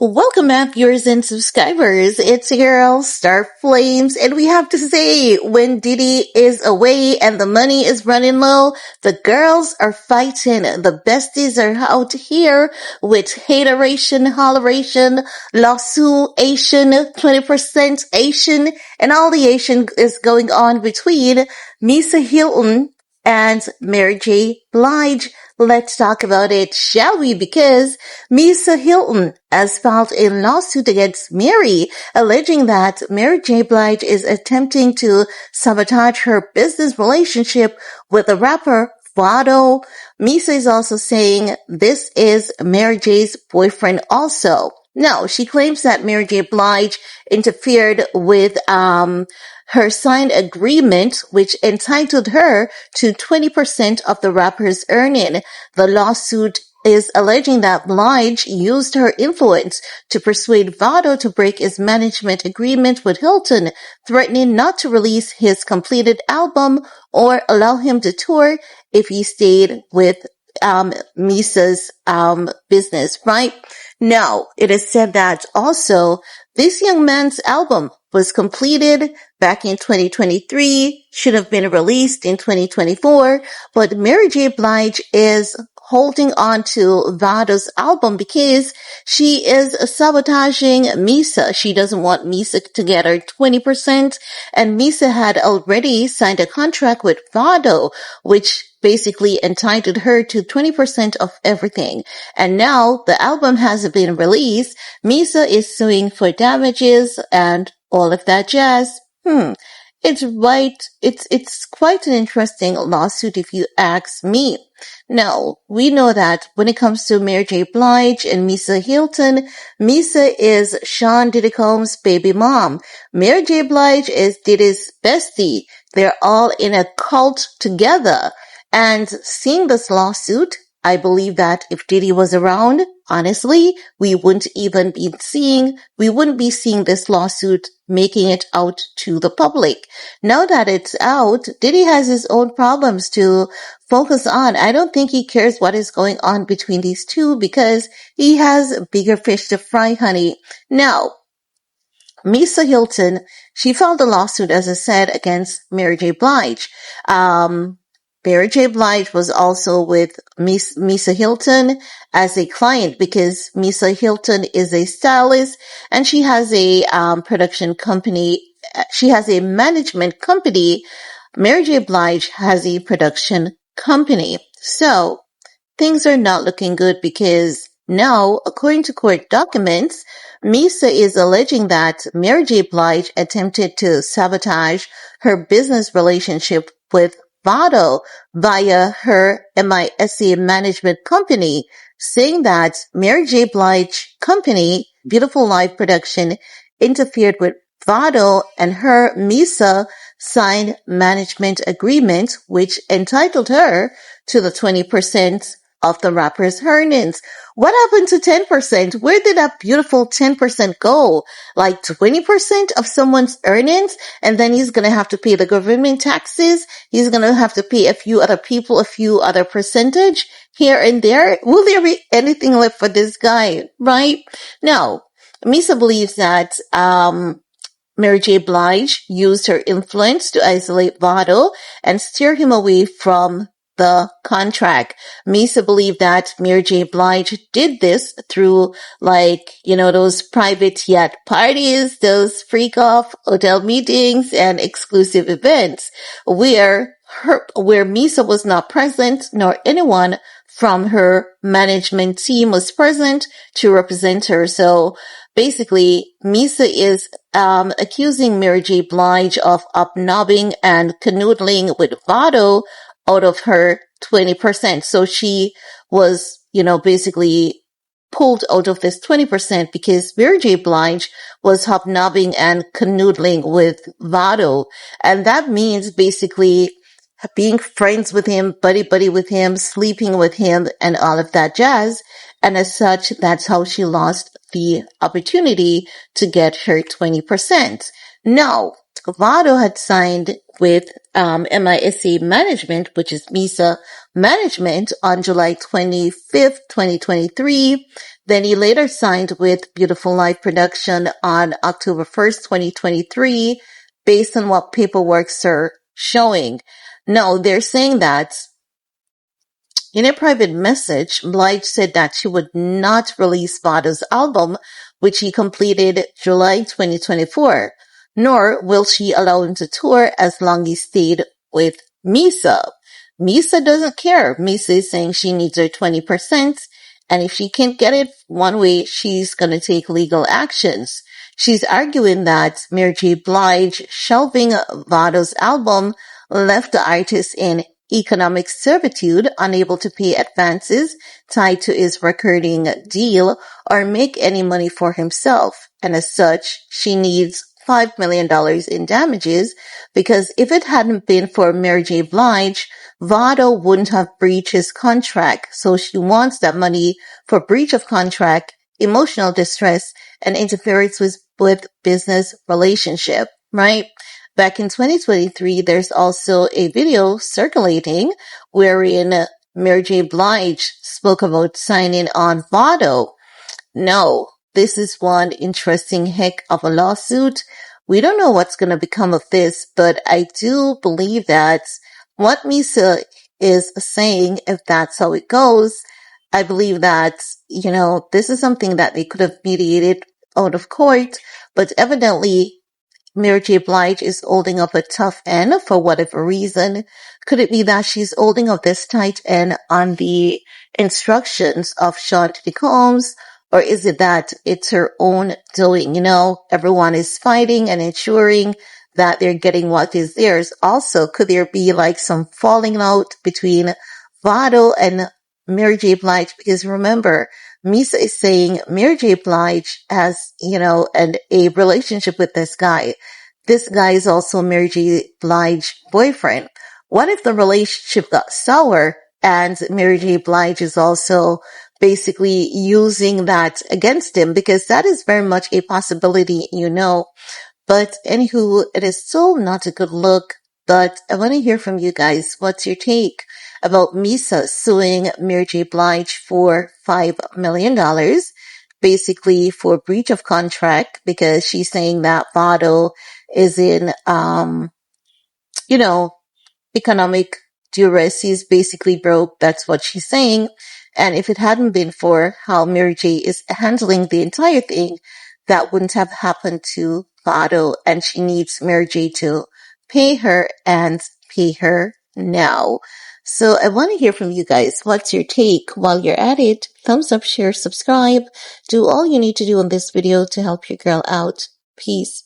Welcome back, viewers and subscribers. It's your girl, Star Flames, and we have to say, when Diddy is away and the money is running low, the girls are fighting. The besties are out here with hateration, holleration, lawsuit, Asian, 20% Asian, and all the Asian is going on between Misahylton and Mary J. Blige. Let's talk about it, shall we? Because Misahylton has filed a lawsuit against Mary, alleging that Mary J. Blige is attempting to sabotage her business relationship with the rapper Vado. Misa is also saying this is Mary J's boyfriend also. No, she claims that Mary J. Blige interfered with her signed agreement, which entitled her to 20% of the rapper's earning. The lawsuit is alleging that Blige used her influence to persuade Vado to break his management agreement with Hylton, threatening not to release his completed album or allow him to tour if he stayed with Misa's business, right? Now, it is said that also this young man's album was completed back in 2023, should have been released in 2024, but Mary J. Blige is holding on to Vado's album because she is sabotaging Misa. She doesn't want Misa to get her 20%, and Misa had already signed a contract with Vado, which basically entitled her to 20% of everything. And now the album has been released. Misa is suing for damages and all of that jazz. It's quite an interesting lawsuit if you ask me. Now, we know that when it comes to Mary J. Blige and Misahylton, Misa is Sean Diddy Combs' baby mom. Mary J. Blige is Diddy's bestie. They're all in a cult together. And seeing this lawsuit, I believe that if Diddy was around, honestly, we wouldn't be seeing this lawsuit making it out to the public. Now that it's out, Diddy has his own problems to focus on. I don't think he cares what is going on between these two because he has bigger fish to fry, honey. Now, Misahylton, she filed a lawsuit, as I said, against Mary J. Blige. Mary J. Blige was also with Misahylton as a client because Misahylton is a stylist and she has a production company. She has a management company. Mary J. Blige has a production company. So things are not looking good because now, according to court documents, Misa is alleging that Mary J. Blige attempted to sabotage her business relationship with Vado via her MISA management company, saying that Mary J. Blige company, Beautiful Life Production, interfered with Vado and her Misa signed management agreement, which entitled her to the 20% of the rapper's earnings. What happened to 10%? Where did that beautiful 10% go? Like 20% of someone's earnings, and then he's gonna have to pay the government taxes. He's gonna have to pay a few other people, a few other percentage here and there. Will there be anything left for this guy, right? Now, Misa believes that, Mary J. Blige used her influence to isolate Vado and steer him away from the contract. Misa believed that Mary J. Blige did this through those private yacht parties, those freak off hotel meetings and exclusive events where Misa was not present nor anyone from her management team was present to represent her. So basically, Misa is accusing Mary J. Blige of upnobbing and canoodling with Vado out of her 20%. So she was, basically pulled out of this 20% because Mary J. Blige was hobnobbing and canoodling with Vado. And that means basically being friends with him, buddy with him, sleeping with him, and all of that jazz. And as such, that's how she lost the opportunity to get her 20%. Now, Vado had signed with MISA Management, which is Misa Management, on July 25th, 2023. Then he later signed with Beautiful Life Production on October 1st, 2023, based on what paperwork are showing. No, they're saying that in a private message, Blige said that she would not release Vado's album, which he completed July 2024, nor will she allow him to tour as long as he stayed with Misa. Misa doesn't care. Misa is saying she needs her 20%, and if she can't get it one way, she's gonna take legal actions. She's arguing that Mary J. Blige shelving Vado's album left the artist in economic servitude, unable to pay advances tied to his recording deal or make any money for himself. And as such, she needs $5 million in damages, because if it hadn't been for Mary J. Blige, Vado wouldn't have breached his contract. So she wants that money for breach of contract, emotional distress, and interference with business relationship, right? Back in 2023, there's also a video circulating wherein Mary J. Blige spoke about signing on Vado. No, this is one interesting heck of a lawsuit. We don't know what's going to become of this, but I do believe that what Misa is saying, if that's how it goes, I believe that, this is something that they could have mediated out of court, but evidently Mary J. Blige is holding up a tough end for whatever reason. Could it be that she's holding up this tight end on the instructions of Sean Diddy Combs? Or is it that it's her own doing? Everyone is fighting and ensuring that they're getting what is theirs. Also, could there be like some falling out between Vado and Mary J. Blige? Because remember, Misa is saying Mary J. Blige has, a relationship with this guy. This guy is also Mary J. Blige's boyfriend. What if the relationship got sour and Mary J. Blige is also basically using that against him? Because that is very much a possibility, But anywho, it is still not a good look. But I want to hear from you guys. What's your take about Misa suing Mary J. Blige for $5 million, basically for breach of contract, because she's saying that Vado is in, economic duress. He's basically broke. That's what she's saying. And if it hadn't been for how Mary J is handling the entire thing, that wouldn't have happened to Vado, and she needs Mary J to pay her and pay her now. So I want to hear from you guys. What's your take? While you're at it, thumbs up, share, subscribe. Do all you need to do on this video to help your girl out. Peace.